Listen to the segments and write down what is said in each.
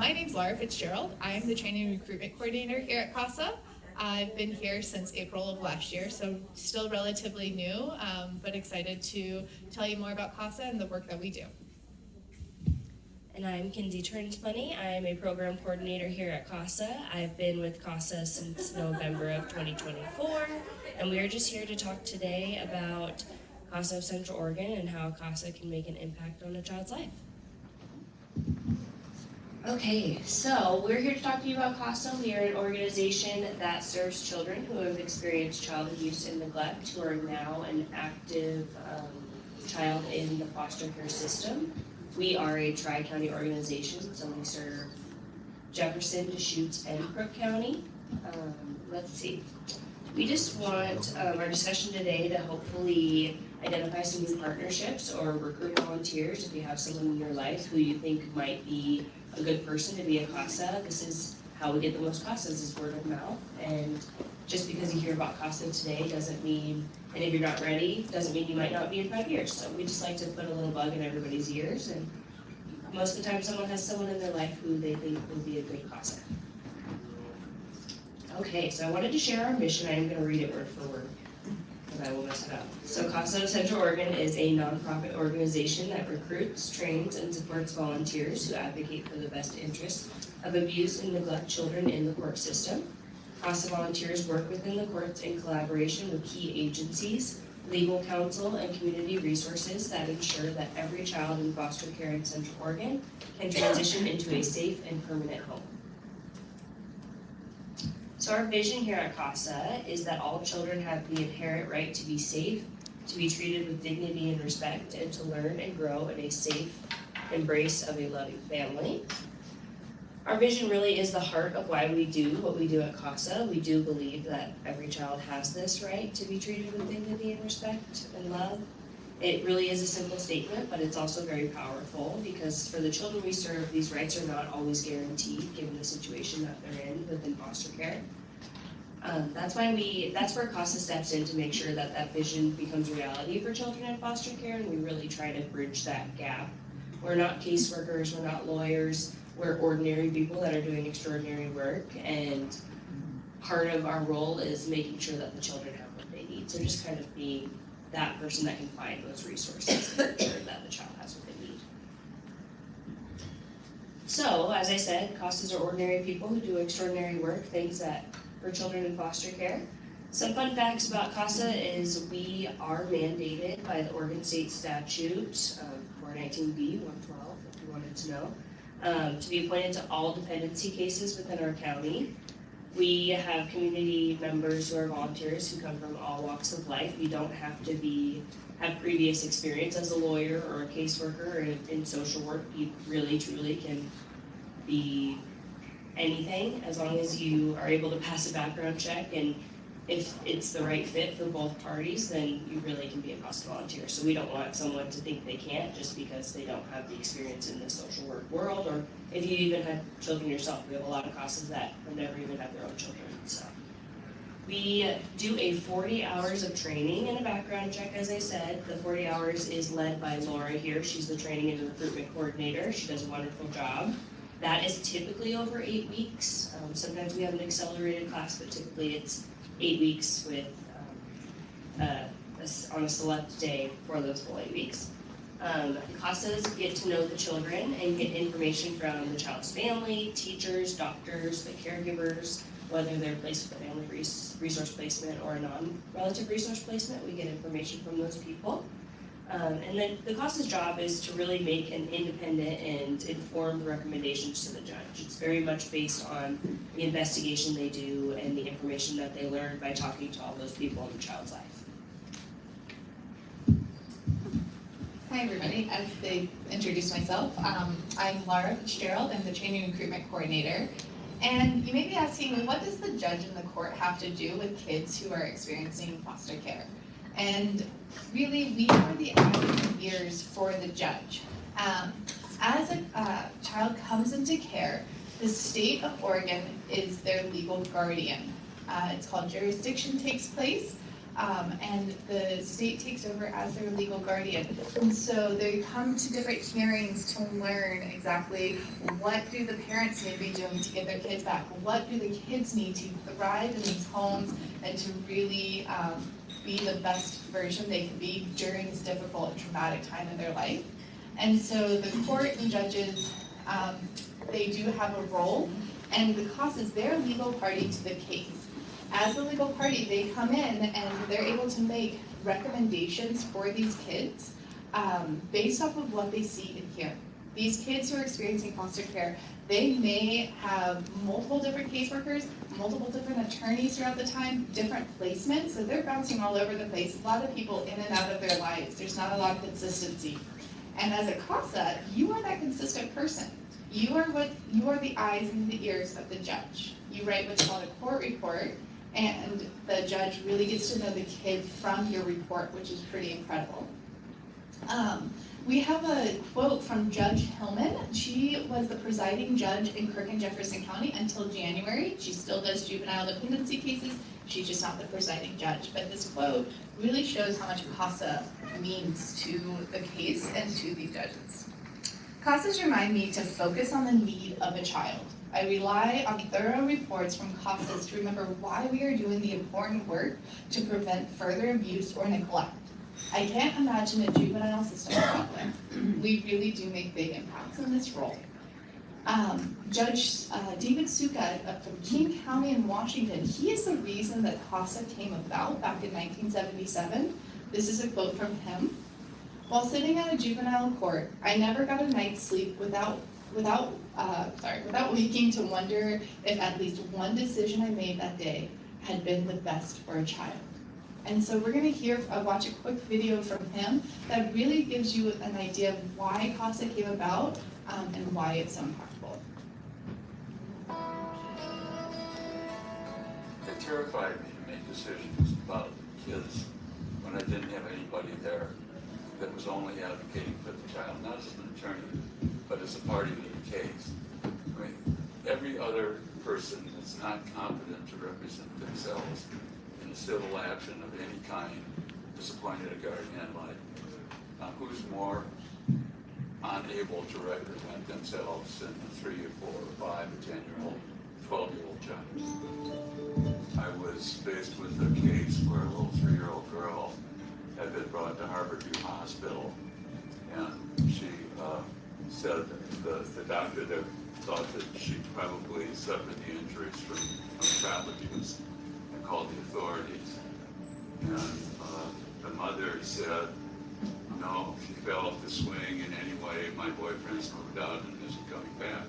My name's Laura Fitzgerald. I'm the training and recruitment coordinator here at CASA. I've been here since April of last year, so still relatively new, but excited to tell you more about CASA and the work that we do. And I'm Kinsey Turnsplenty. I'm a program coordinator here at CASA. I've been with CASA since November of 2024, and we are just here to talk today about CASA of Central Oregon and how CASA can make an impact on a child's life. Okay, so we're here to talk to you about CASA. We are an organization that serves children who have experienced child abuse and neglect, who are now an active child in the foster care system. We are a tri-county organization, so we serve Jefferson, Deschutes, and Crook County. Let's see. We just want our discussion today to hopefully identify some new partnerships or recruit volunteers if you have someone in your life who you think might be a good person to be a CASA. This is how we get the most CASAs, is word of mouth. And just because you hear about CASA today doesn't mean, and if you're not ready, doesn't mean you might not be in 5 years. So we just like to put a little bug in everybody's ears, and most of the time someone has someone in their life who they think will be a good CASA. Okay, so I wanted to share our mission. I am going to read it word for word, because I will mess it up. So CASA of Central Oregon is a nonprofit organization that recruits, trains, and supports volunteers who advocate for the best interests of abused and neglect children in the court system. CASA volunteers work within the courts in collaboration with key agencies, legal counsel, and community resources that ensure that every child in foster care in Central Oregon can transition into a safe and permanent home. So our vision here at CASA is that all children have the inherent right to be safe, to be treated with dignity and respect, and to learn and grow in a safe embrace of a loving family. Our vision really is the heart of why we do what we do at CASA. We do believe that every child has this right to be treated with dignity and respect and love. It really is a simple statement, but it's also very powerful, because for the children we serve, these rights are not always guaranteed given the situation that they're in within foster care. That's where CASA steps in to make sure that that vision becomes reality for children in foster care, and we really try to bridge that gap. We're not caseworkers, we're not lawyers, we're ordinary people that are doing extraordinary work, and part of our role is making sure that the children have what they need. So just kind of being that person that can find those resources and ensure that the child has what they need. So, as I said, CASAs are ordinary people who do extraordinary work, things that for children in foster care. Some fun facts about CASA is we are mandated by the Oregon State Statute 419B 112, if you wanted to know, to be appointed to all dependency cases within our county. We have community members who are volunteers who come from all walks of life. You don't have to have previous experience as a lawyer or a caseworker or in social work. You really, truly can be anything as long as you are able to pass a background check, and if it's the right fit for both parties, then you really can be a CASA volunteer. So we don't want someone to think they can't just because they don't have the experience in the social work world, or if you even had children yourself. We have a lot of CASAs that have never even had their own children. So we do a 40 hours of training and a background check, as I said. The 40 hours is led by Laura here. She's the training and recruitment coordinator. She does a wonderful job. That is typically over 8 weeks. Sometimes we have an accelerated class, but typically it's 8 weeks with on a select day for those full 8 weeks. CASAs get to know the children and get information from the child's family, teachers, doctors, the caregivers, whether they're placed with a family resource placement or a non-relative resource placement. We get information from those people. And then the CASA's job is to really make an independent and informed recommendations to the judge. It's very much based on the investigation they do and the information that they learn by talking to all those people in the child's life. Hi everybody, as they introduced myself, I'm Laura Fitzgerald. I'm the training and recruitment coordinator. And you may be asking, what does the judge in the court have to do with kids who are experiencing foster care? And really, we are the eyes and ears for the judge. As a child comes into care, the state of Oregon is their legal guardian. It's called jurisdiction takes place. and the state takes over as their legal guardian. And so they come to different hearings to learn exactly what do the parents need to be doing to get their kids back, what do the kids need to thrive in these homes and to really be the best version they can be during this difficult and traumatic time in their life. And so the court and judges, they do have a role, and the CASA is their legal party to the case. As a legal party, they come in and they're able to make recommendations for these kids based off of what they see and hear. These kids who are experiencing foster care, they may have multiple different caseworkers, multiple different attorneys throughout the time, different placements, so they're bouncing all over the place. A lot of people in and out of their lives. There's not a lot of consistency. And as a CASA, you are that consistent person. You are the eyes and the ears of the judge. You write what's called a court report, and the judge really gets to know the kid from your report, which is pretty incredible. We have a quote from Judge Hillman. She was the presiding judge in Kirk and Jefferson County until January. She still does juvenile dependency cases. She's just not the presiding judge. But this quote really shows how much CASA means to the case and to the judges. CASAs remind me to focus on the need of a child. I rely on thorough reports from CASAs to remember why we are doing the important work to prevent further abuse or neglect. I can't imagine a juvenile system without them. We really do make big impacts in this role. Judge David Suka from King County in Washington, he is the reason that CASA came about back in 1977. This is a quote from him. While sitting at a juvenile court, I never got a night's sleep without waking to wonder if at least one decision I made that day had been the best for a child. And so we're going to watch a quick video from him that really gives you an idea of why CASA came about and why it's so impactful. It terrified me to make decisions about kids when I didn't have anybody there that was only advocating for the child, not as an attorney, but as a party to the case. I mean, every other person that's not competent to represent themselves in a civil action of any kind is appointed a guardian ad litem. Who's more unable to represent themselves than a 3 or 4 or 5 or 10-year-old, 12-year-old child? I was faced with a case where a little 3-year-old girl had been brought to Harborview Hospital, and she said that the doctor there thought that she probably suffered the injuries from child abuse and called the authorities. And the mother said, no, she fell off the swing in any way. My boyfriend's moved out and isn't coming back.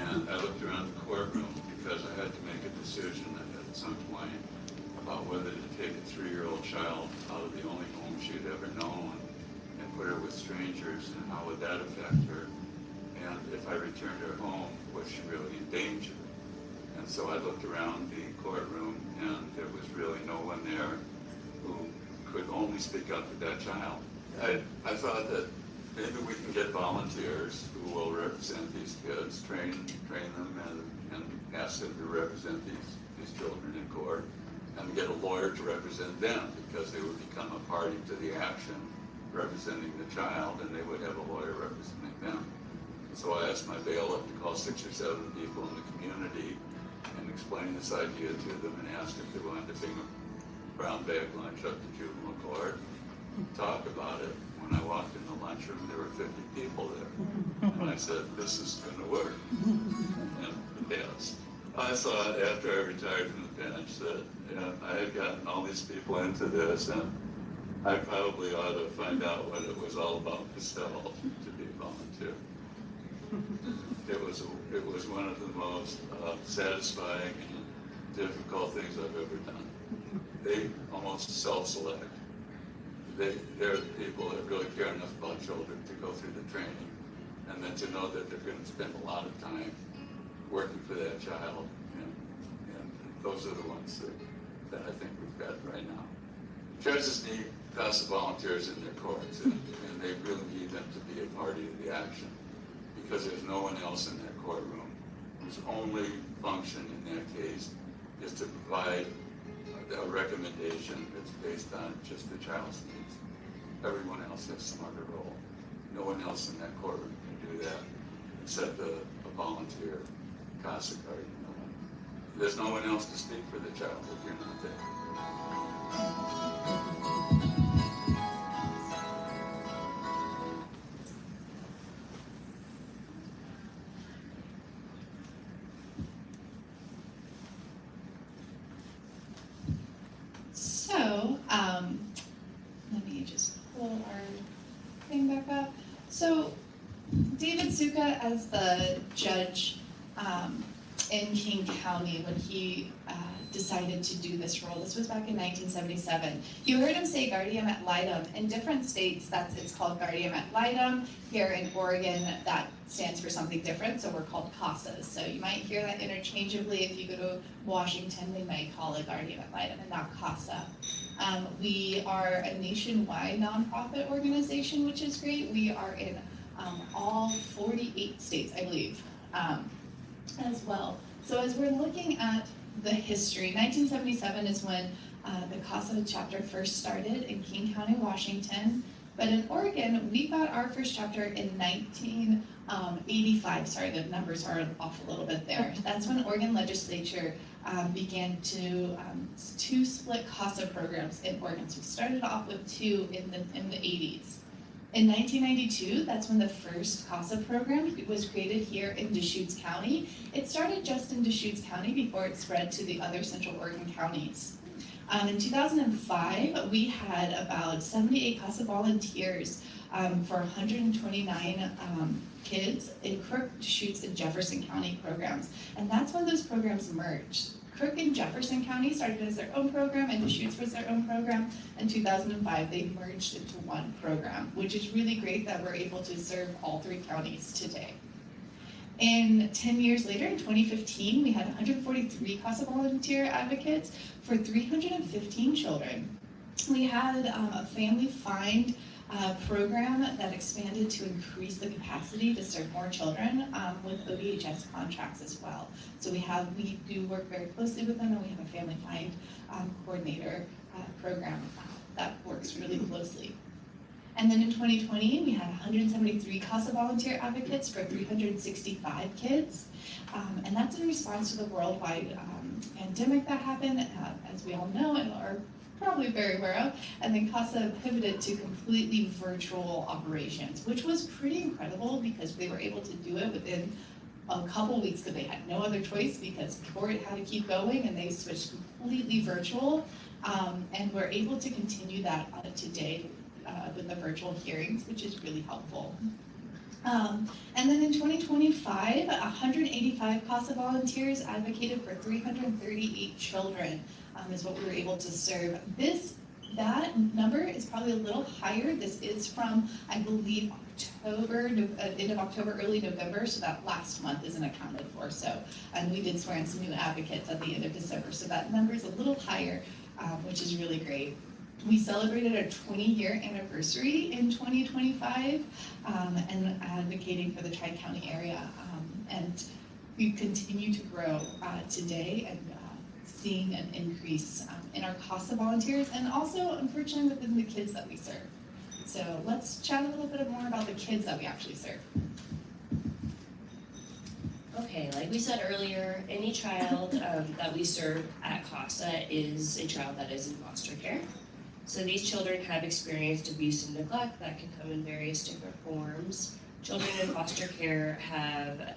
And I looked around the courtroom because I had to make a decision at some point about whether to take a 3-year-old child out of the only home she'd ever known and put her with strangers, and how would that affect her? And if I returned her home, was she really in danger? And so I looked around the courtroom, and there was really no one there who could only speak up for that child. I thought that maybe we can get volunteers who will represent these kids, train them, and ask them to represent these children in court, and get a lawyer to represent them, because they would become a party to the action representing the child, and they would have a lawyer representing them. So I asked my bailiff to call 6 or 7 people in the community and explain this idea to them, and ask if they wanted to bring a brown bag lunch up to juvenile court and talk about it. When I walked in the lunchroom, there were 50 people there. And I said, this is going to work. And yes, I thought after I retired from the bench that I had gotten all these people into this, and I probably ought to find out what it was all about myself to be a volunteer. It was one of the most satisfying and difficult things I've ever done. They almost self-select. They're the people that really care enough about children to go through the training, and then to know that they're going to spend a lot of time working for that child. And those are the ones that I think we've got right now. Judges need CASA volunteers in their courts, and they really need them to be a party to the action, because there's no one else in that courtroom whose only function in that case is to provide a recommendation that's based on just the child's needs. Everyone else has some other role. No one else in that courtroom can do that except a volunteer CASA guardian. There's no one else to speak for the child if you're not there. So, let me just pull our thing back up. So, David Suka, as the judge in King County, when he decided to do this role, this was back in 1977. You heard him say guardian ad litem. In different states, it's called guardian ad litem. Here in Oregon, that stands for something different, so we're called CASAs. So you might hear that interchangeably. If you go to Washington, they might call it guardian ad litem and not CASA. We are a nationwide nonprofit organization, which is great. We are in all 48 states, I believe, as well. So as we're looking at the history, 1977 is when the CASA chapter first started in King County, Washington. But in Oregon, we got our first chapter in 1985. Sorry, the numbers are off a little bit there. That's when Oregon legislature began to split CASA programs in Oregon. So we started off with two in the 80s. In 1992, that's when the first CASA program was created here in Deschutes County. It started just in Deschutes County before it spread to the other Central Oregon counties. In 2005, we had about 78 CASA volunteers for 129 kids in Crook, Deschutes, and Jefferson County programs. And that's when those programs merged. Crook and Jefferson County started as their own program, and Deschutes was their own program. In 2005, they merged into one program, which is really great that we're able to serve all three counties today. And 10 years later, in 2015, we had 143 CASA volunteer advocates for 315 children. We had a family find program that expanded to increase the capacity to serve more children with ODHS contracts as well. So we do work very closely with them, and we have a family find coordinator program that works really closely. And then in 2020, we had 173 CASA volunteer advocates for 365 kids. And that's in response to the worldwide pandemic that happened, as we all know and are probably very aware of. And then CASA pivoted to completely virtual operations, which was pretty incredible because they were able to do it within a couple weeks because they had no other choice because court had to keep going, and they switched completely virtual. And we're able to continue that today with the virtual hearings, which is really helpful. And then in 2025, 185 CASA volunteers advocated for 338 children is what we were able to serve. That number is probably a little higher. This is from, I believe, end of October, early November, so that last month isn't accounted for. So, and we did swear in some new advocates at the end of December, so that number is a little higher, which is really great. We celebrated our 20-year anniversary in 2025 and advocating for the Tri-County area. And we continue to grow today and seeing an increase in our CASA volunteers and also, unfortunately, within the kids that we serve. So let's chat a little bit more about the kids that we actually serve. Okay, like we said earlier, any child that we serve at CASA is a child that is in foster care. So these children have experienced abuse and neglect that can come in various different forms. Children in foster care have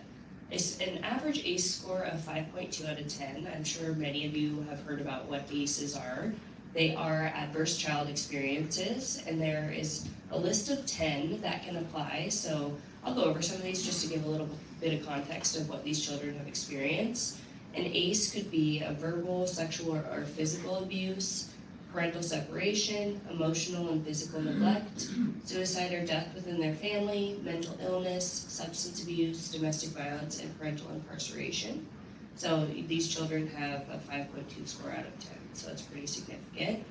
an average ACE score of 5.2 out of 10. I'm sure many of you have heard about what ACEs are. They are adverse child experiences, and there is a list of 10 that can apply. So I'll go over some of these just to give a little bit of context of what these children have experienced. An ACE could be a verbal, sexual, or physical abuse, parental separation, emotional and physical neglect, suicide or death within their family, mental illness, substance abuse, domestic violence, and parental incarceration. So these children have a 5.2 score out of 10, so that's pretty significant.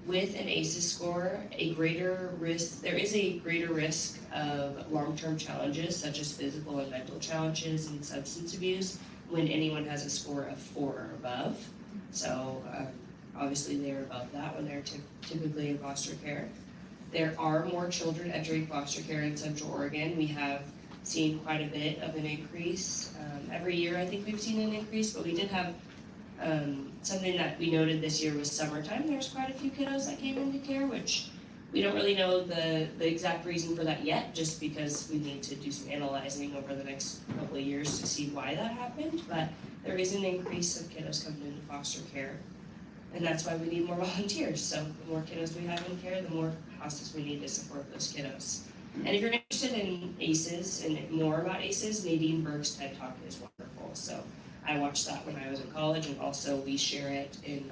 With an ACEs score, there is a greater risk of long-term challenges such as physical and mental challenges and substance abuse when anyone has a score of 4 or above. So obviously they're above that when they're typically in foster care. There are more children entering foster care in Central Oregon. We have seen quite a bit of an increase. Every year I think we've seen an increase, but we did have something that we noted this year was summertime. There's quite a few kiddos that came into care, which we don't really know the exact reason for that yet, just because we need to do some analyzing over the next couple of years to see why that happened. But there is an increase of kiddos coming into foster care, and that's why we need more volunteers. So the more kiddos we have in care, the more houses we need to support those kiddos. And if you're interested in ACEs and more about ACEs, Nadine Burke's TED Talk is wonderful. So I watched that when I was in college, and also we share it in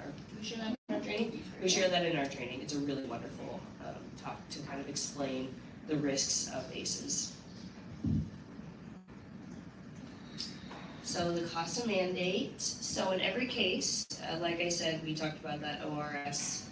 our training. We share that in our training. It's a really wonderful talk to kind of explain the risks of ACEs. So the CASA mandate. So in every case, like I said, we talked about that ORS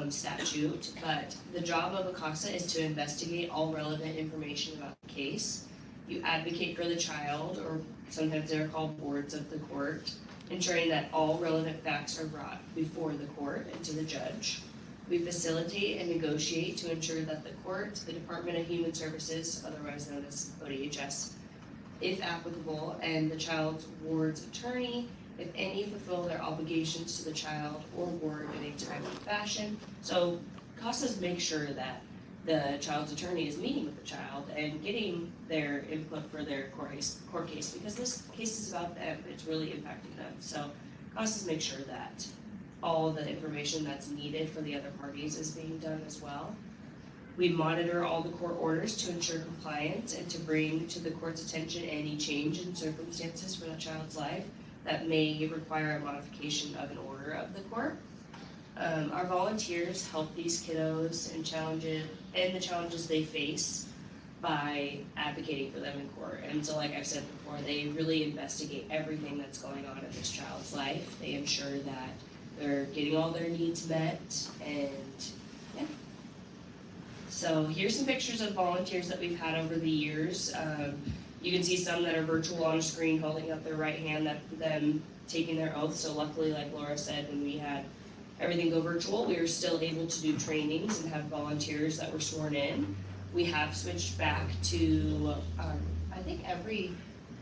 statute, but the job of a CASA is to investigate all relevant information about the case. You advocate for the child, or sometimes they're called boards of the court, ensuring that all relevant facts are brought before the court and to the judge. We facilitate and negotiate to ensure that the court, the Department of Human Services, otherwise known as ODHS, if applicable, and the child's ward's attorney, if any, fulfill their obligations to the child or ward in a timely fashion. So CASAs make sure that the child's attorney is meeting with the child and getting their input for their court case, because this case is about them, it's really impacting them. So CASAs make sure that all the information that's needed for the other parties is being done as well. We monitor all the court orders to ensure compliance and to bring to the court's attention any change in circumstances for the child's life that may require a modification of an order of the court. Our volunteers help these kiddos and the challenges they face by advocating for them in court. And so, like I've said before, they really investigate everything that's going on in this child's life. They ensure that they're getting all their needs met, and yeah. So here's some pictures of volunteers that we've had over the years. You can see some that are virtual on a screen holding up their right hand, that them taking their oath. So luckily, like Laura said, when we had everything go virtual, we were still able to do trainings and have volunteers that were sworn in. We have switched back to, I think every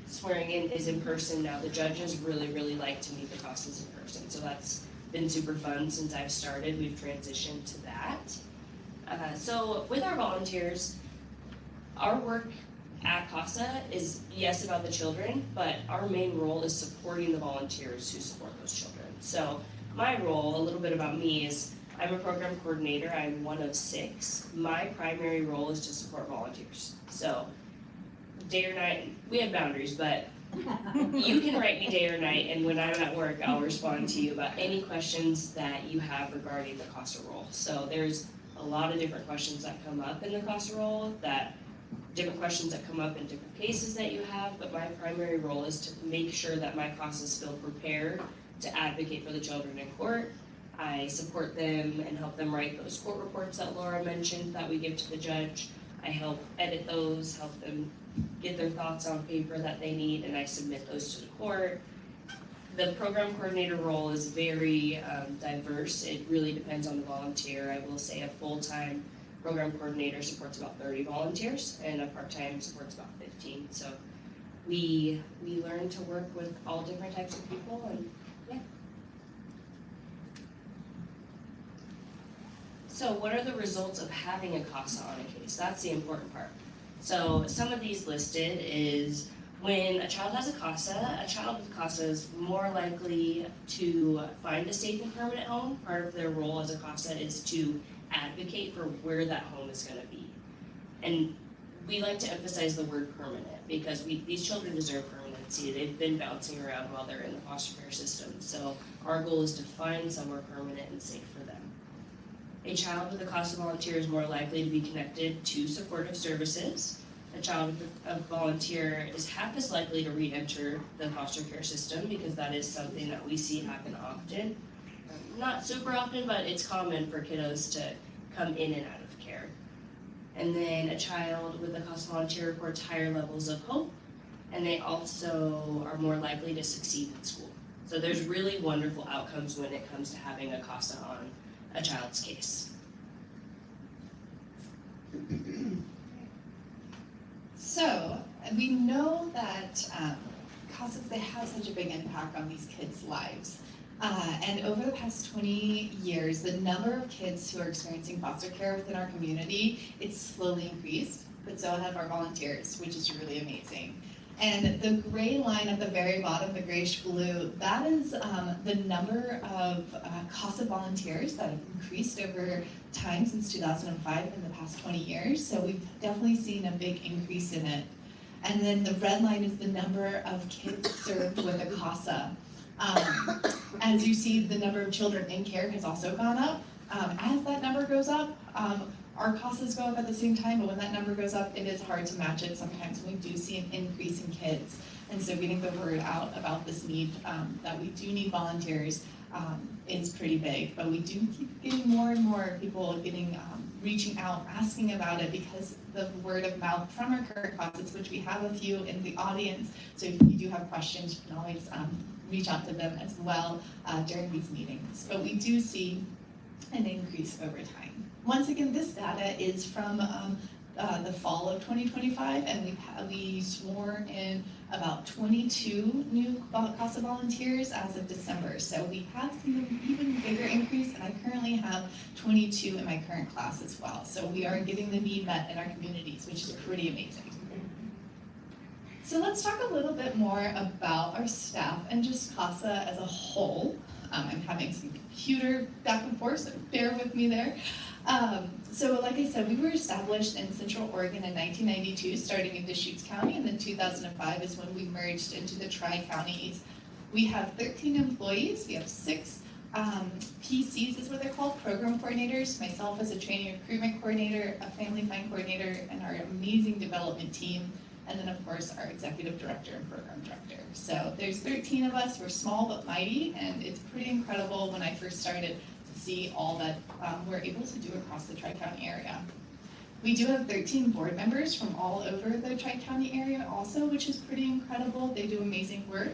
swearing in is in person now. The judges really like to meet the CASAs in person. So that's been super fun since I've started. We've transitioned to that. So with our volunteers, our work at CASA is, yes, about the children, but our main role is supporting the volunteers who support those children. So my role, a little bit about me, is I'm a program coordinator. I'm one of 6. My primary role is to support volunteers. So day or night, we have boundaries, but you can write me day or night, and when I'm at work, I'll respond to you about any questions that you have regarding the CASA role. So there's a lot of different questions that come up in the CASA role, different questions that come up in different cases that you have, but my primary role is to make sure that my CASAs feel prepared to advocate for the children in court. I support them and help them write those court reports that Laura mentioned that we give to the judge. I help edit those, help them get their thoughts on paper that they need, and I submit those to the court. The program coordinator role is very diverse. It really depends on the volunteer. I will say a full-time program coordinator supports about 30 volunteers, and a part-time supports about 15. So we learn to work with all different types of people, and yeah. So what are the results of having a CASA on a case? That's the important part. So some of these listed is when a child has a CASA, a child with CASA is more likely to find a safe and permanent home. Part of their role as a CASA is to advocate for where that home is going to be. And we like to emphasize the word permanent because these children deserve permanency. They've been bouncing around while they're in the foster care system. So our goal is to find somewhere permanent and safe for them. A child with a CASA volunteer is more likely to be connected to supportive services. A child with a volunteer is half as likely to re-enter the foster care system because that is something that we see happen often. Not super often, but it's common for kiddos to come in and out of care. And then a child with a CASA volunteer reports higher levels of hope, and they also are more likely to succeed in school. So there's really wonderful outcomes when it comes to having a CASA on a child's case. So, we know that CASAs, they have such a big impact on these kids' lives. And over the past 20 years, the number of kids who are experiencing foster care within our community, it's slowly increased, but so have our volunteers, which is really amazing. And the gray line at the very bottom, the grayish blue, that is the number of CASA volunteers that have increased over time since 2005 in the past 20 years. So we've definitely seen a big increase in it. And then the red line is the number of kids served with a CASA. As you see, the number of children in care has also gone up. As that number goes up, our CASAs go up at the same time, but when that number goes up, it is hard to match it sometimes. We do see an increase in kids. And so getting the word out about this need, that we do need volunteers, is pretty big. But we do keep getting more and more people getting, reaching out, asking about it, because the word of mouth from our current classes, which we have a few in the audience. So if you do have questions, you can always reach out to them as well during these meetings. But we do see an increase over time. Once again, this data is from the fall of 2025, and we sworn in about 22 new CASA volunteers as of December. So we have seen an even bigger increase, and I currently have 22 in my current class as well. So we are getting the need met in our communities, which is pretty amazing. So let's talk a little bit more about our staff and just CASA as a whole. I'm having some computer back and forth, so bear with me there. So like I said, we were established in Central Oregon in 1992, starting in Deschutes County, and then 2005 is when we merged into the Tri-Counties. We have 13 employees. We have 6 PCs is what they're called, program coordinators, myself as a training recruitment coordinator, a family find coordinator, and our amazing development team. And then of course, our executive director and program director. So there's 13 of us, we're small but mighty, and it's pretty incredible when I first started to see all that we're able to do across the Tri-County area. We do have 13 board members from all over the Tri-County area also, which is pretty incredible. They do amazing work.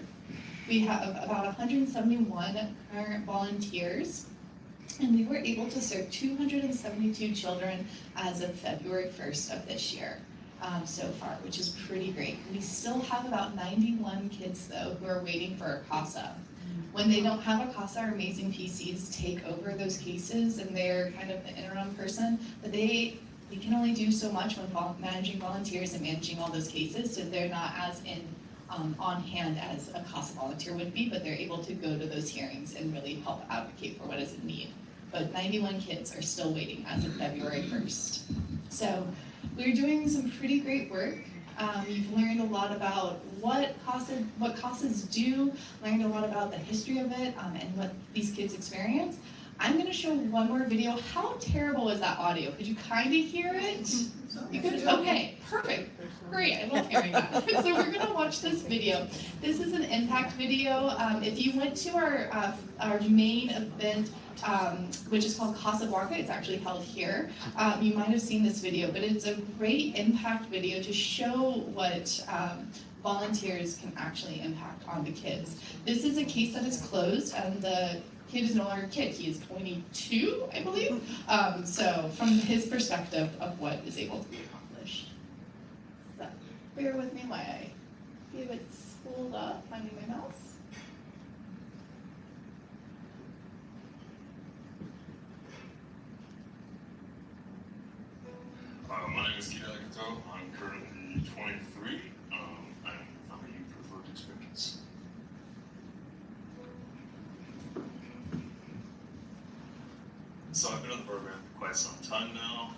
We have about 171 current volunteers, and we were able to serve 272 children as of February 1st of this year. So far, which is pretty great. We still have about 91 kids though who are waiting for a CASA. When they don't have a CASA, our amazing PCs take over those cases, and they're kind of the interim person, but they can only do so much when managing volunteers and managing all those cases, so they're not as on hand as a CASA volunteer would be, but they're able to go to those hearings and really help advocate for what is in need. But 91 kids are still waiting as of February 1st. So we're doing some pretty great work. You've learned a lot about what CASAs do, learned a lot about the history of it, and what these kids experience. I'm gonna show one more video. How terrible is that audio? Could you kind of hear it? You could? Okay, perfect. Great, I love hearing that. So we're gonna watch this video. This is an impact video. If you went to our main event, which is called Casablanca, it's actually held here. You might have seen this video, but it's a great impact video to show what volunteers can actually impact on the kids. This is a case that is closed, and the kid is no longer a kid. He is 22, I believe. So from his perspective of what is able to be accomplished. So bear with me while I give it spooled up, finding my mouse. My name is Kinsey. I'm currently 23. I'm a youth with work experience. So I've been in the program for quite some time now.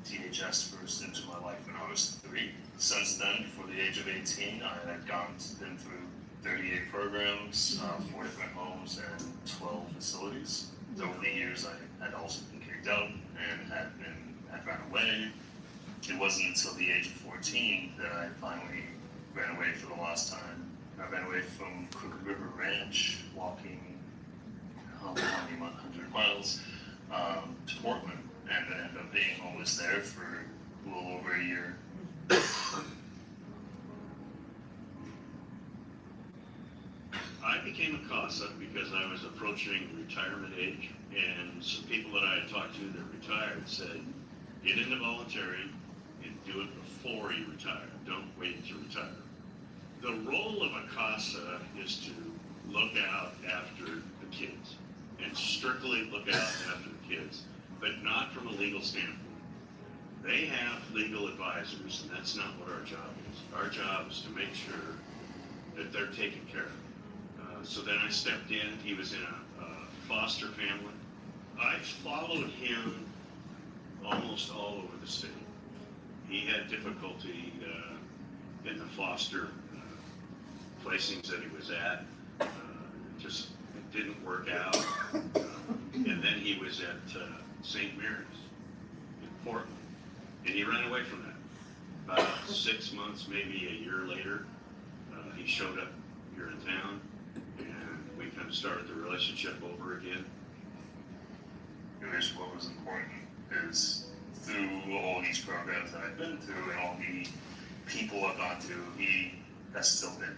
THS first into my life when I was 3. Since then, before the age of 18, I had been through 38 programs, 4 different homes, and 12 facilities. So over the years, I had also been kicked out and had ran away. It wasn't until the age of 14 that I finally ran away for the last time. I ran away from Crooked River Ranch, walking how many 100 miles to Portland, and then ended up being homeless there for a little over a year. I became a CASA because I was approaching retirement age, and some people that I had talked to that retired said, get into voluntary and do it before you retire. Don't wait to retire. The role of a CASA is to look out after the kids, and strictly look out after the kids, but not from a legal standpoint. They have legal advisors, and that's not what our job is. Our job is to make sure that they're taken care of. So then I stepped in. He was in a foster family. I followed him almost all over the state. He had difficulty in the foster placings that he was at. Just it didn't work out. And then he was at St. Mary's in Portland, and he ran away from that. About 6 months, maybe a year later, he showed up here in town, and we kind of started the relationship over again. Here's what was important is through all these programs that I've been through and all the people I've gone through, he has still been.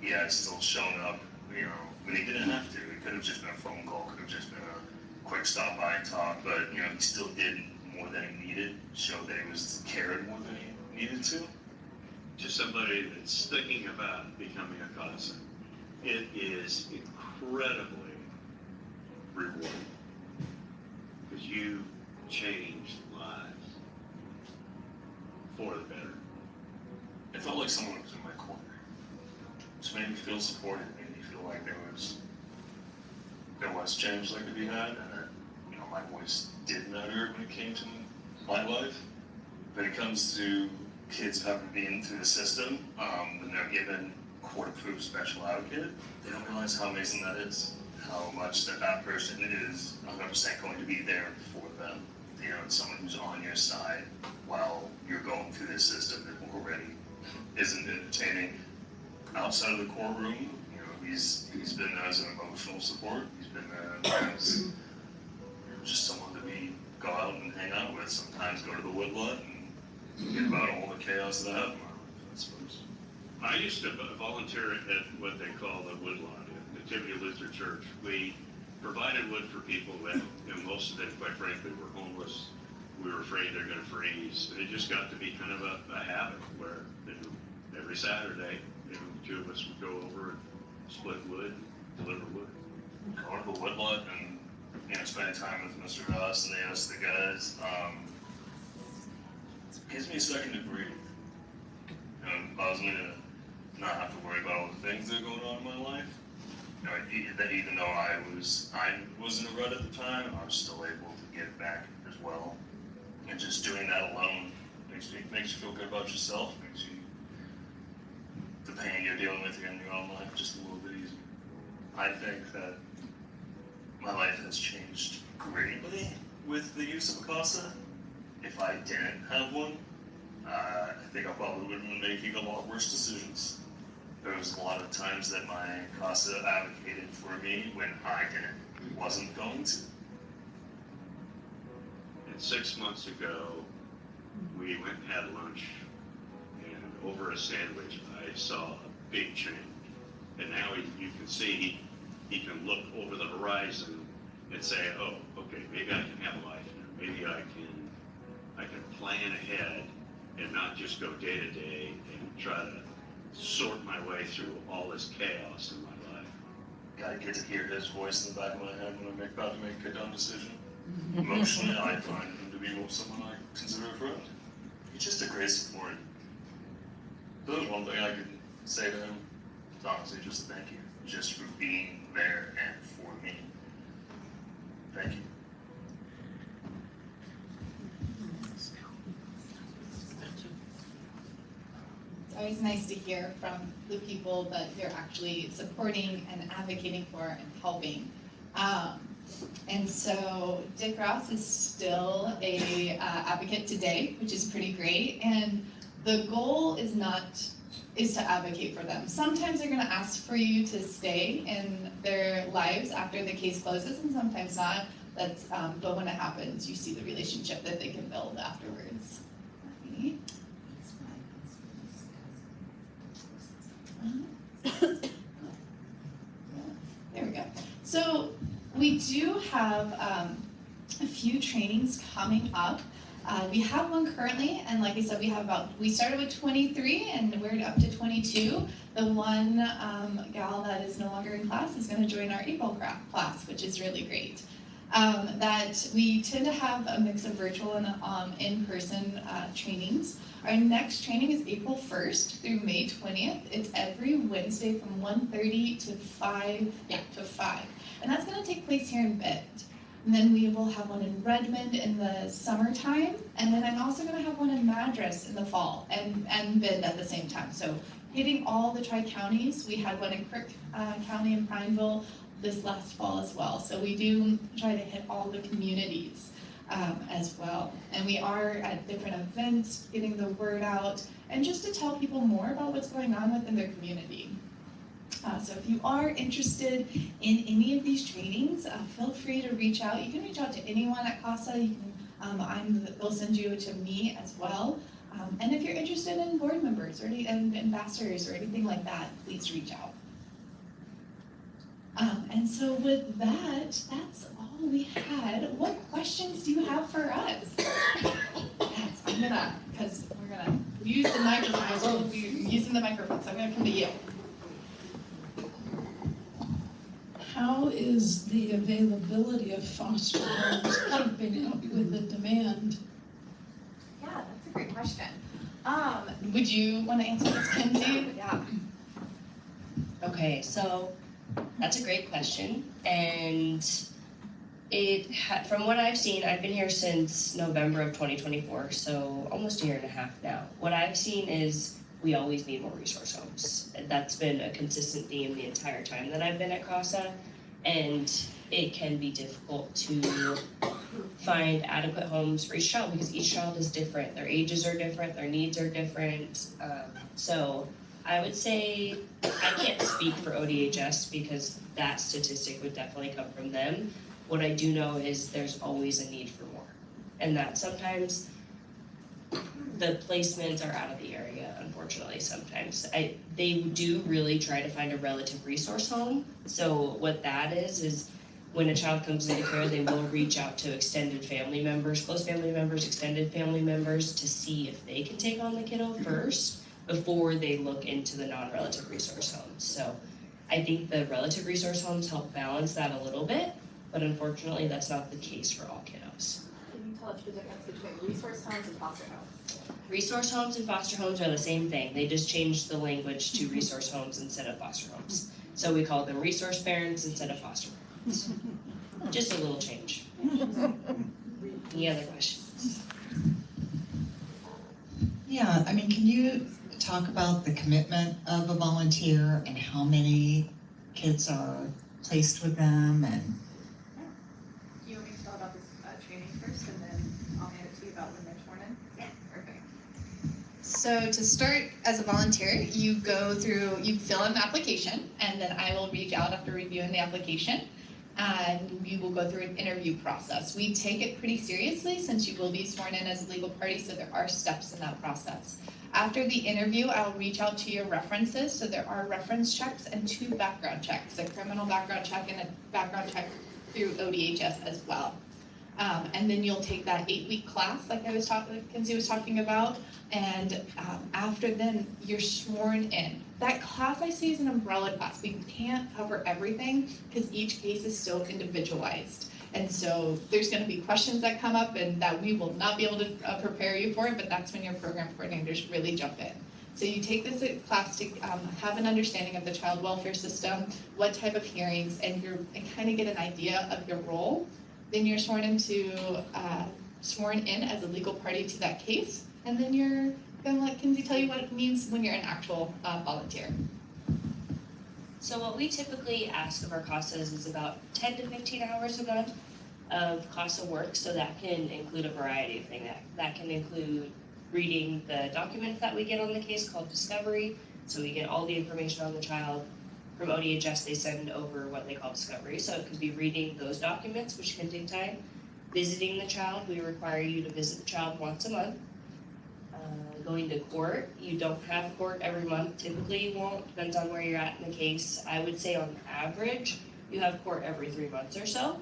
He has still shown up, you know, when he didn't have to. It could have just been a phone call, could have just been a quick stop by and talk, but you know, he still did more than he needed, showed that he was cared more than he needed to. To somebody that's thinking about becoming a CASA, it is incredibly rewarding because you changed lives for the better. It felt like someone was in my corner. Just made me feel supported, made me feel like there was change that could be had, and that, you know, my voice did matter when it came to my life. When it comes to kids who haven't been through the system, when they're given court-approved special advocate, they don't realize how amazing that is. How much that person is 100% going to be there for them. You know, it's someone who's on your side while you're going through this system that already isn't entertaining. Outside of the courtroom, you know, he's been there as an emotional support. He's been there as just someone to go out and hang out with. Sometimes go to the woodlot and forget about all the chaos that I have in my life, I suppose. I used to volunteer at what they call the woodlot, Nativity Lutheran Church. We provided wood for people that, you know, most of them, quite frankly, were homeless. We were afraid they're going to freeze. It just got to be kind of a habit where, you know, every Saturday, you know, the two of us would go over and split wood, deliver wood. Going to the woodlot and, you know, spending time with Mr. Ross and the rest of the guys, gives me a second to breathe. You know, it allows me to not have to worry about all the things that are going on in my life. You know, that even though I was in a rut at the time, I was still able to get back as well. And just doing that alone makes you feel good about yourself, makes you the pain you're dealing with in your own life just a little bit easier. I think that my life has changed greatly with the use of a CASA. If I didn't have one, I think I probably would have been making a lot worse decisions. There was a lot of times that my CASA advocated for me when I wasn't going to. And 6 months ago, we went and had lunch, and over a sandwich, I saw a big change. And now you can see he can look over the horizon and say, oh, okay, maybe I can have a life now. Maybe I can plan ahead and not just go day to day and try to sort my way through all this chaos in my life. I get to hear his voice in the back of my head when I'm about to make a dumb decision. Emotionally, I find him to be someone I consider a friend. He's just a great support. If there's one thing I could say to him, it's honestly just thank you. Just for being there and for me. Thank you. It's always nice to hear from the people that you're actually supporting and advocating for and helping. And so Dick Ross is still a advocate today, which is pretty great. And the goal is to advocate for them. Sometimes they're going to ask for you to stay in their lives after the case closes, and sometimes not. But when it happens, you see the relationship that they can build afterwards. Right? We do have a few trainings coming up. We have one currently, and like I said, we started with 23 and we're up to 22. The one gal that is no longer in class is going to join our April class, which is really great. That we tend to have a mix of virtual and in-person trainings. Our next training is April 1st through May 20th. It's every Wednesday from 1:30 to 5, and that's going to take place here in Bend. And then we will have one in Redmond in the summertime, and then I'm also going to have one in Madras in the fall, and Bend at the same time. So hitting all the tri-counties. We had one in Crook County and Prineville this last fall as well. So we do try to hit all the communities as well. And we are at different events, getting the word out, and just to tell people more about what's going on within their community. So if you are interested in any of these trainings, feel free to reach out. You can reach out to anyone at CASA. You can, they'll send you to me as well. And if you're interested in board members or and ambassadors or anything like that, please reach out. And so with that, that's all we had. What questions do you have for us? Yes, because we're gonna use the microphone. So we'll be using the microphone, so I'm gonna come to you. How is the availability of foster homes keeping up with the demand? Yeah, that's a great question. Would you want to answer this, Kinsey? Yeah. Okay, so that's a great question, and from what I've seen, I've been here since November of 2024, so almost a year and a half now. What I've seen is we always need more resource homes. That's been a consistent theme the entire time that I've been at CASA, and it can be difficult to find adequate homes for each child because each child is different. Their ages are different, their needs are different. So I would say I can't speak for ODHS because that statistic would definitely come from them. What I do know is there's always a need for more, and that sometimes the placements are out of the area, unfortunately, sometimes. They do really try to find a relative resource home. So what that is when a child comes into care, they will reach out to extended family members, close family members, extended family members to see if they can take on the kiddo first before they look into the non-relative resource homes. So I think the relative resource homes help balance that a little bit, but unfortunately that's not the case for all kiddos. Can you tell us the difference between resource homes and foster homes? Resource homes and foster homes are the same thing. They just changed the language to resource homes instead of foster homes. So we call them resource parents instead of foster parents. Just a little change. Any other questions? Yeah, I mean, can you talk about the commitment of a volunteer and how many kids are placed with them and? Do you want me to tell about this training first and then I'll hand it to you about when they're sworn in? Yeah. Perfect. So to start as a volunteer, you fill in the application, and then I will reach out after reviewing the application, and we will go through an interview process. We take it pretty seriously since you will be sworn in as a legal party, so there are steps in that process. After the interview, I'll reach out to your references, so there are reference checks and 2 background checks, a criminal background check and a background check through ODHS as well. And then you'll take that 8-week class like Kinsey was talking about, and after then, you're sworn in. That class I see is an umbrella class. We can't cover everything because each case is so individualized. And so there's going to be questions that come up and that we will not be able to prepare you for, but that's when your program coordinators really jump in. So you take this class to have an understanding of the child welfare system, what type of hearings, and kind of get an idea of your role. Then you're sworn in as a legal party to that case, and then you're going to let Kinsey tell you what it means when you're an actual volunteer. So what we typically ask of our CASAs is about 10 to 15 hours a month of CASA work, so that can include a variety of things. That can include reading the documents that we get on the case called discovery, so we get all the information on the child. From ODHS, they send over what they call discovery, so it could be reading those documents, which can take time. Visiting the child, we require you to visit the child once a month. Going to court, you don't have court every month. Typically you won't, depends on where you're at in the case. I would say on average, you have court every 3 months or so.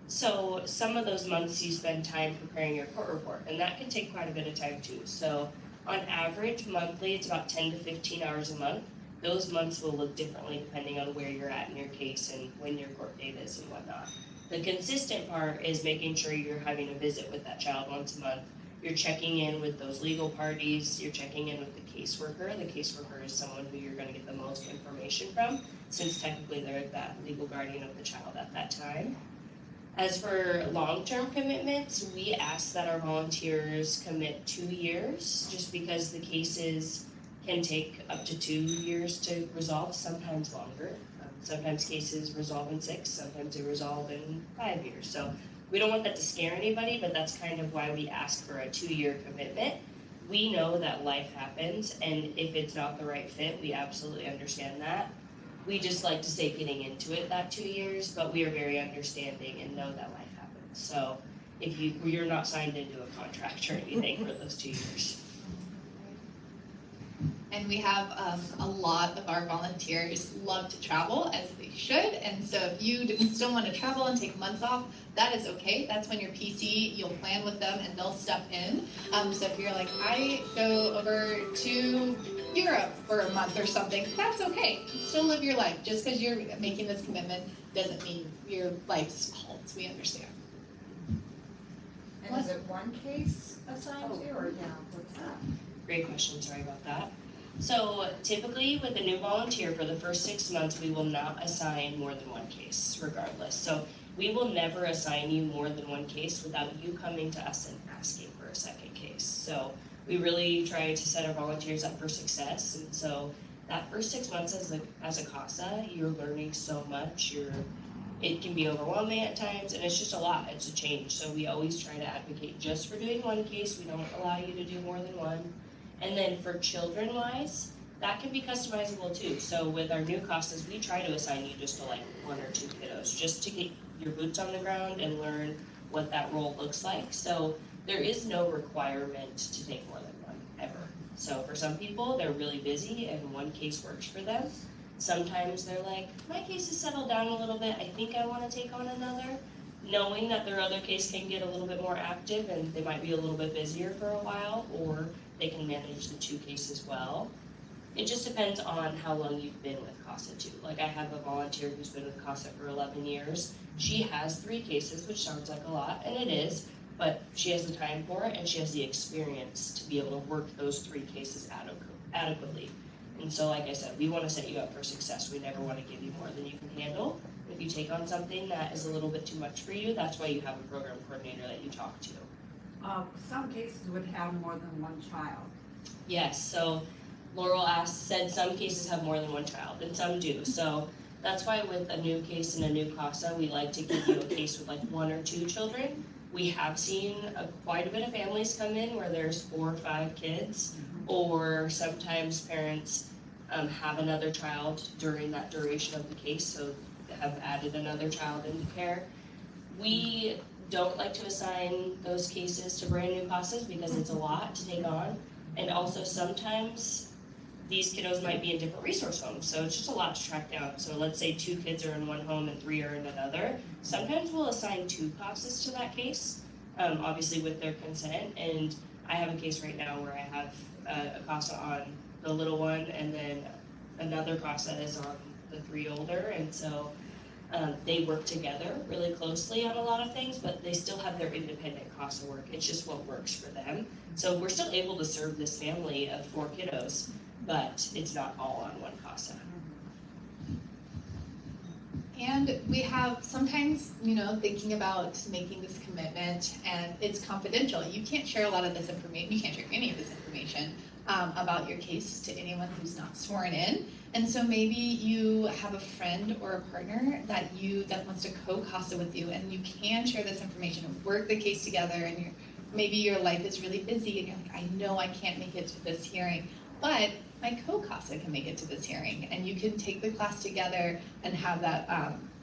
So some of those months you spend time preparing your court report, and that can take quite a bit of time too. So on average, monthly, it's about 10 to 15 hours a month. Those months will look differently depending on where you're at in your case and when your court date is and whatnot. The consistent part is making sure you're having a visit with that child once a month. You're checking in with those legal parties, you're checking in with the caseworker. The caseworker is someone who you're gonna get the most information from, since technically they're that legal guardian of the child at that time. As for long-term commitments, we ask that our volunteers commit 2 years, just because the cases can take up to 2 years to resolve, sometimes longer. Sometimes cases resolve in 6, sometimes they resolve in 5 years. So we don't want that to scare anybody, but that's kind of why we ask for a 2-year commitment. We know that life happens, and if it's not the right fit, we absolutely understand that. We just like to say getting into it that 2 years, but we are very understanding and know that life happens. So if you're not signed into a contract or anything for those 2 years. And we have a lot of our volunteers love to travel, as they should. And so if you still want to travel and take months off, that is okay. That's when your PC, you'll plan with them and they'll step in. So if you're like, I go over to Europe for a month or something, that's okay. Still live your life. Just because you're making this commitment doesn't mean your life's halts. We understand. And is it one case assigned to, or what's that? Great question, sorry about that. So typically with a new volunteer for the first 6 months, we will not assign more than one case regardless. So we will never assign you more than one case without you coming to us and asking for a second case. So we really try to set our volunteers up for success. And so that first 6 months as a CASA, you're learning so much. It can be overwhelming at times, and it's just a lot. It's a change. So we always try to advocate just for doing one case. We don't allow you to do more than one. And then for children-wise, that can be customizable too. So with our new CASAs, we try to assign you just to like 1 or 2 kiddos, just to get your boots on the ground and learn what that role looks like. So there is no requirement to take more than one, ever. So for some people, they're really busy and one case works for them. Sometimes they're like, my case is settled down a little bit, I think I want to take on another. Knowing that their other case can get a little bit more active and they might be a little bit busier for a while, or they can manage the 2 cases well. It just depends on how long you've been with CASA too. Like I have a volunteer who's been with CASA for 11 years. She has 3 cases, which sounds like a lot, and it is, but she has the time for it and she has the experience to be able to work those 3 cases adequately. And so like I said, we want to set you up for success. We never want to give you more than you can handle. If you take on something that is a little bit too much for you, that's why you have a program coordinator that you talk to. Some cases would have more than one child. Yes, so Laurel said some cases have more than one child, and some do. So that's why with a new case and a new CASA, we like to give you a case with like 1 or 2 children. We have seen quite a bit of families come in where there's 4 or 5 kids, or sometimes parents have another child during that duration of the case, so they have added another child into care. We don't like to assign those cases to brand new CASAs because it's a lot to take on. And also sometimes these kiddos might be in different resource homes, so it's just a lot to track down. So let's say 2 kids are in one home and 3 are in another. Sometimes we'll assign 2 CASAs to that case, obviously with their consent. And I have a case right now where I have a CASA on the little one, and then another CASA is on the 3 older, and so they work together really closely on a lot of things, but they still have their independent CASA work. It's just what works for them. So we're still able to serve this family of 4 kiddos, but it's not all on one CASA. And we have sometimes, thinking about making this commitment, and it's confidential. You can't share a lot of this information. You can't share any of this information about your case to anyone who's not sworn in. And so maybe you have a friend or a partner that wants to co-CASA with you, and you can share this information and work the case together. And maybe your life is really busy, and you're like, I know I can't make it to this hearing, but my co-CASA can make it to this hearing, and you can take the class together and have that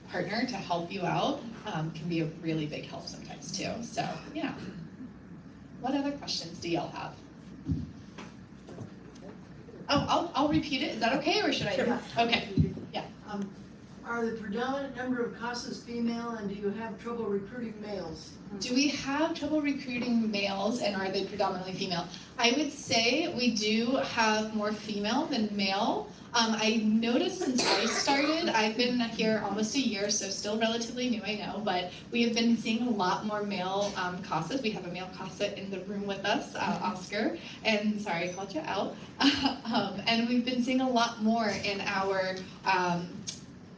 partner to help you out. Can be a really big help sometimes too. So yeah. What other questions do y'all have? Oh, I'll repeat it. Is that okay, or should I? Sure. Okay. Yeah. Are the predominant number of CASAs female, and do you have trouble recruiting males? Do we have trouble recruiting males, and are they predominantly female? I would say we do have more female than male. I noticed since I started, I've been here almost a year, so still relatively new, I know, but we have been seeing a lot more male CASAs. We have a male CASA in the room with us, Oscar, and sorry, I called you out. And we've been seeing a lot more in our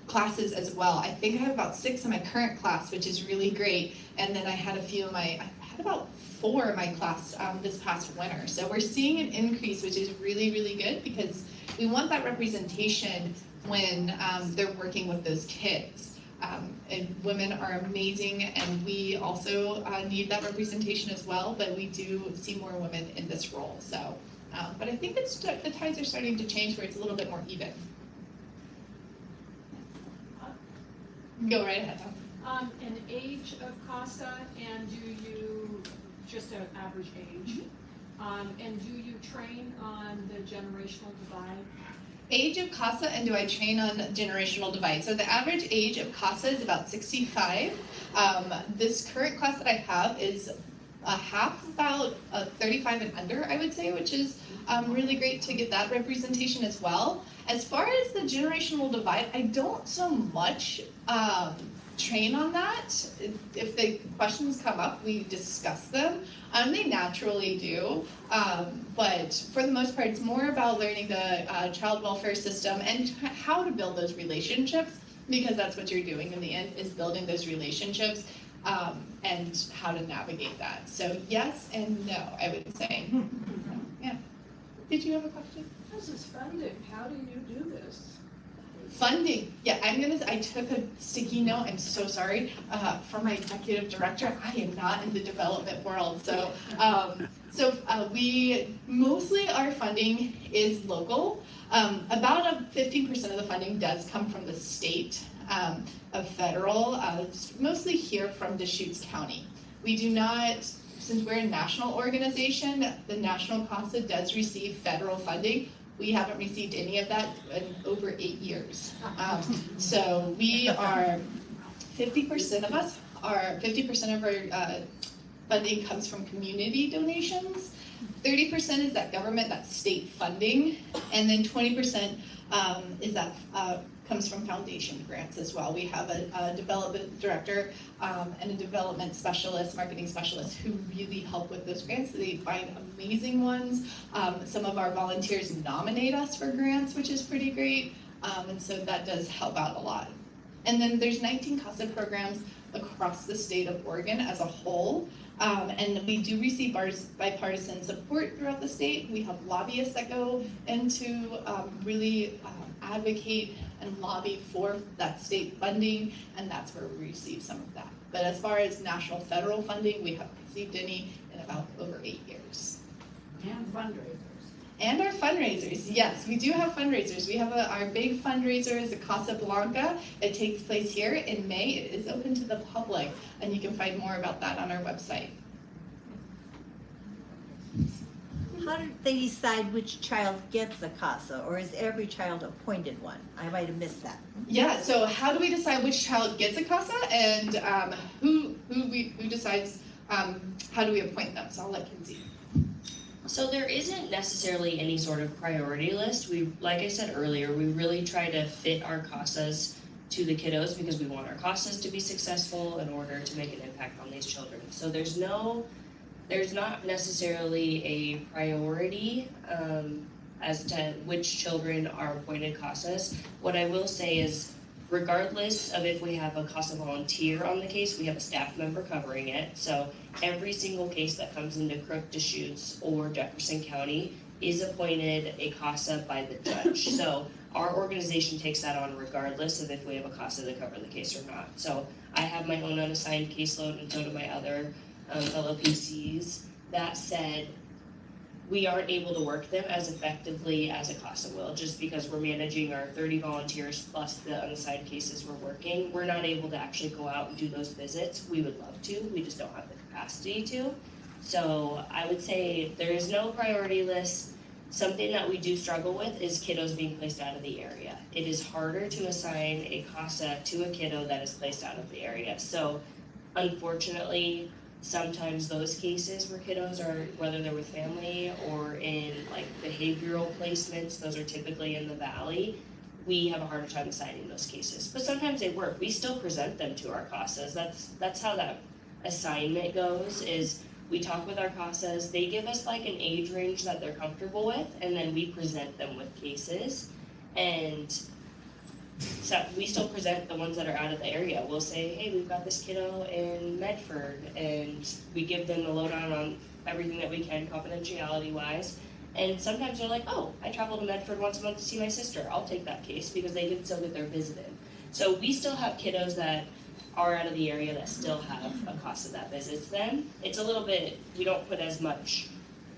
classes as well. I think I have about 6 in my current class, which is really great. And then I had I had about 4 in my class this past winter. So we're seeing an increase, which is really, really good because we want that representation when they're working with those kids. And women are amazing, and we also need that representation as well, but we do see more women in this role. So, but I think the tides are starting to change where it's a little bit more even. Go right ahead, Tom. An age of CASA, and do you, just an average age, and do you train on the generational divide? Age of CASA, and do I train on generational divide? So the average age of CASA is about 65. This current class that I have is half about 35 and under, I would say, which is really great to get that representation as well. As far as the generational divide, I don't so much train on that. If the questions come up, we discuss them. They naturally do, but for the most part, it's more about learning the child welfare system and how to build those relationships, because that's what you're doing in the end, is building those relationships and how to navigate that. So yes and no, I would say. Yeah. Did you have a question? This is funding. How do you do this? Funding, yeah, I took a sticky note, I'm so sorry, from my executive director. I am not in the development world, so we, mostly our funding is local. About 15% of the funding does come from the state of federal, mostly here from Deschutes County. We do not, since we're a national organization, the national CASA does receive federal funding. We haven't received any of that in over 8 years. So we are, 50% of us are, 50% of our funding comes from community donations. 30% is that government, that state funding, and then 20% is that comes from foundation grants as well. We have a development director and a development specialist, marketing specialist, who really help with those grants. They find amazing ones. Some of our volunteers nominate us for grants, which is pretty great, and so that does help out a lot. And then there's 19 CASA programs across the state of Oregon as a whole. And we do receive bipartisan support throughout the state. We have lobbyists that go into really advocate and lobby for that state funding, and that's where we receive some of that. But as far as national federal funding, we haven't received any in about over 8 years. And fundraisers. And our fundraisers, yes, we do have fundraisers. We have our big fundraiser is a Casa Blanca. It takes place here in May. It is open to the public, and you can find more about that on our website. How did they decide which child gets a CASA, or is every child appointed one? I might have missed that. Yeah, so how do we decide which child gets a CASA, and who decides how do we appoint them? So I'll let Kinsey. So there isn't necessarily any sort of priority list. We, like I said earlier, we really try to fit our CASAs to the kiddos because we want our CASAs to be successful in order to make an impact on these children. So there's not necessarily a priority as to which children are appointed CASAs. What I will say is, regardless of if we have a CASA volunteer on the case, we have a staff member covering it. So every single case that comes into Crook, Deschutes, or Jefferson County is appointed a CASA by the judge. So our organization takes that on regardless of if we have a CASA to cover the case or not. So I have my own unassigned caseload, and so do my other fellow PCs. That said, we aren't able to work them as effectively as a CASA will, just because we're managing our 30 volunteers plus the unassigned cases we're working. We're not able to actually go out and do those visits. We would love to, we just don't have the capacity to. So I would say there is no priority list. Something that we do struggle with is kiddos being placed out of the area. It is harder to assign a CASA to a kiddo that is placed out of the area. So unfortunately, sometimes those cases where kiddos are, whether they're with family or in like behavioral placements, those are typically in the valley, we have a harder time assigning those cases. But sometimes they work. We still present them to our CASAs. That's how that assignment goes, is we talk with our CASAs, they give us like an age range that they're comfortable with, and then we present them with cases. And so we still present the ones that are out of the area. We'll say, hey, we've got this kiddo in Medford, and we give them the lowdown on everything that we can confidentiality wise. And sometimes they're like, oh, I travel to Medford once a month to see my sister. I'll take that case because they can still get their visit in. So we still have kiddos that are out of the area that still have a CASA that visits them. It's a little bit, we don't put as much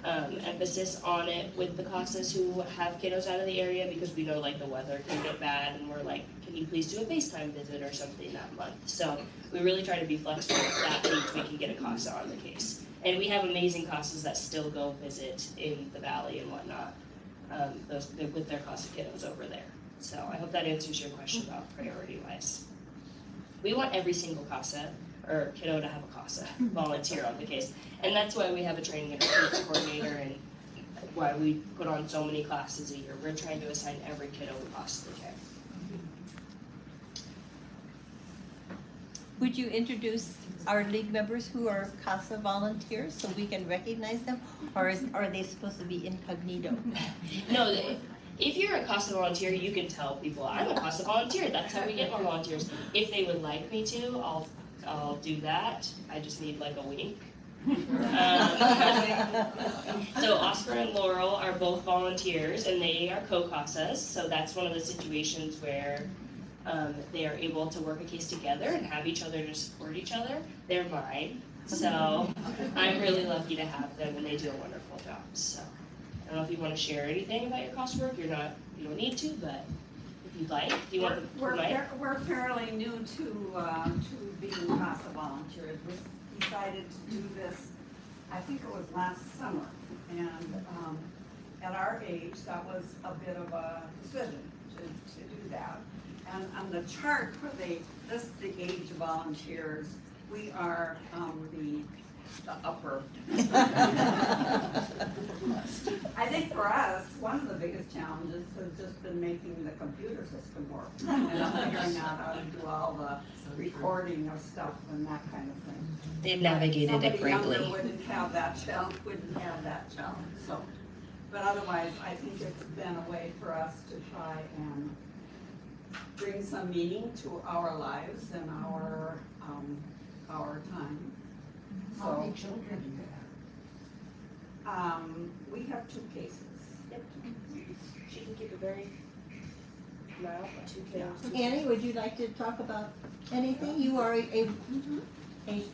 emphasis on it with the CASAs who have kiddos out of the area because we know like the weather can get bad and we're like, can you please do a FaceTime visit or something that month? So we really try to be flexible. If that means we can get a CASA on the case. And we have amazing CASAs that still go visit in the valley and whatnot, with their CASA kiddos over there. So I hope that answers your question about priority wise. We want every single CASA or kiddo to have a CASA volunteer on the case. And that's why we have a training and recruitment coordinator and why we put on so many classes a year. We're trying to assign every kiddo we possibly can. Would you introduce our league members who are CASA volunteers so we can recognize them? Or are they supposed to be incognito? No, if you're a CASA volunteer, you can tell people, I'm a CASA volunteer. That's how we get more volunteers. If they would like me to, I'll do that. I just need like a wink. So Oscar and Laurel are both volunteers and they are co-CASAs. So that's one of the situations where they are able to work a case together and have each other to support each other. They're mine. So I'm really lucky to have them and they do a wonderful job. So I don't know if you want to share anything about your CASA work. You don't need to, but if you'd like, do you want to We're fairly new to being CASA volunteers. We decided to do this, I think it was last summer. And at our age, that was a bit of a decision to do that. And on the chart for the age of volunteers, we are the upper. I think for us, one of the biggest challenges has just been making the computer system work. And figuring out how to do all the recording of stuff and that kind of thing. They've navigated it greatly. Somebody younger wouldn't have that challenge, so. But otherwise, I think it's been a way for us to try and bring some meaning to our lives and our time. How many children do you have? We have 2 cases. Yep. She can keep it very mild, 2 kids. Annie, would you like to talk about anything? You are a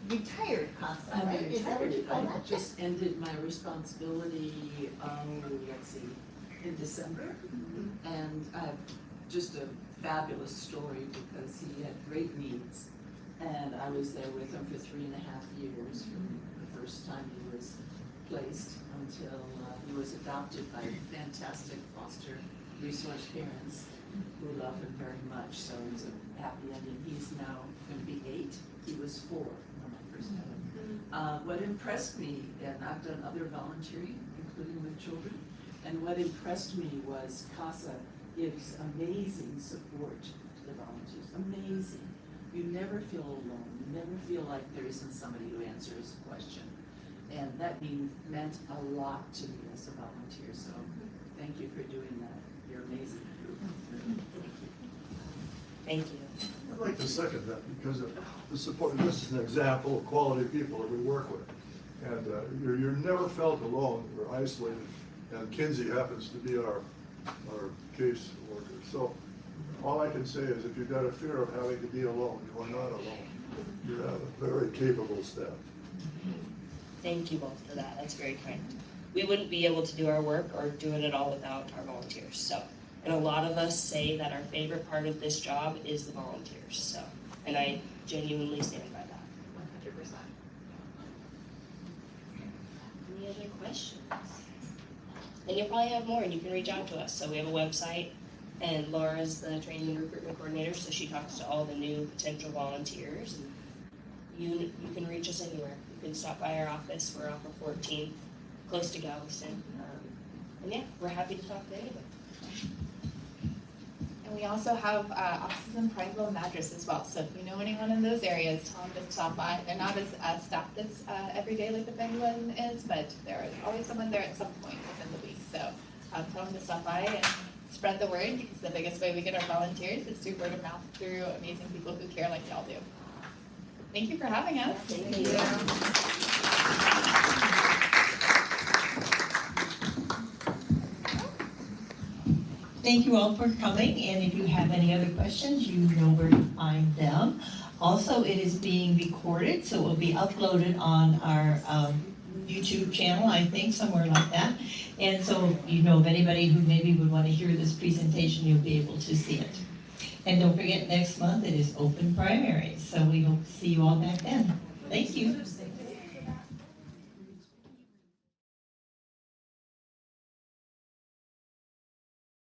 retired CASA, right? Is that what you call I that? just ended my responsibility, in December. And I have just a fabulous story because he had great needs. And I was there with him for 3.5 years from the first time he was placed until he was adopted by fantastic foster resource parents who love him very much. So it's a happy ending. He's now going to be 8. He was 4 when I first met him. What impressed me, and I've done other volunteering, including with children, and what impressed me was CASA gives amazing support to the volunteers. Amazing. You never feel alone. You never feel like there isn't somebody who answers a question. And that meant a lot to me as a volunteer. So thank you for doing that. You're amazing. Thank you. I'd like to second that because of the support. This is an example of quality people that we work with. And you're never felt alone or isolated. And Kinsey happens to be our case worker. So all I can say is if you've got a fear of having to be alone, you are not alone. You have a very capable staff. Thank you both for that. That's very kind. We wouldn't be able to do our work or doing it all without our volunteers. So, and a lot of us say that our favorite part of this job is the volunteers. So, and I genuinely stand by that. 100%. Any other questions? And you'll probably have more, and you can reach out to us. So we have a website, and Laura's the training and recruitment coordinator, so she talks to all the new potential volunteers. And you can reach us anywhere. You can stop by our office. We're off of 14th, close to Galveston. And yeah, we're happy to talk to anybody. And we also have offices in Prineville and Madras as well, so if you know anyone in those areas, tell them to stop by. They're not as staffed as every day like the Bend one is, but there is always someone there at some point within the week. So tell them to stop by and spread the word, because the biggest way we get our volunteers is through word of mouth, through amazing people who care like y'all do. Thank you for having us. Thank you. Thank you all for coming, and if you have any other questions, you know where to find them. Also, it is being recorded, so it will be uploaded on our YouTube channel, I think, somewhere like that. And so if you know of anybody who maybe would want to hear this presentation, you'll be able to see it. And don't forget, next month it is open primaries, so we hope to see you all back then. Thank you.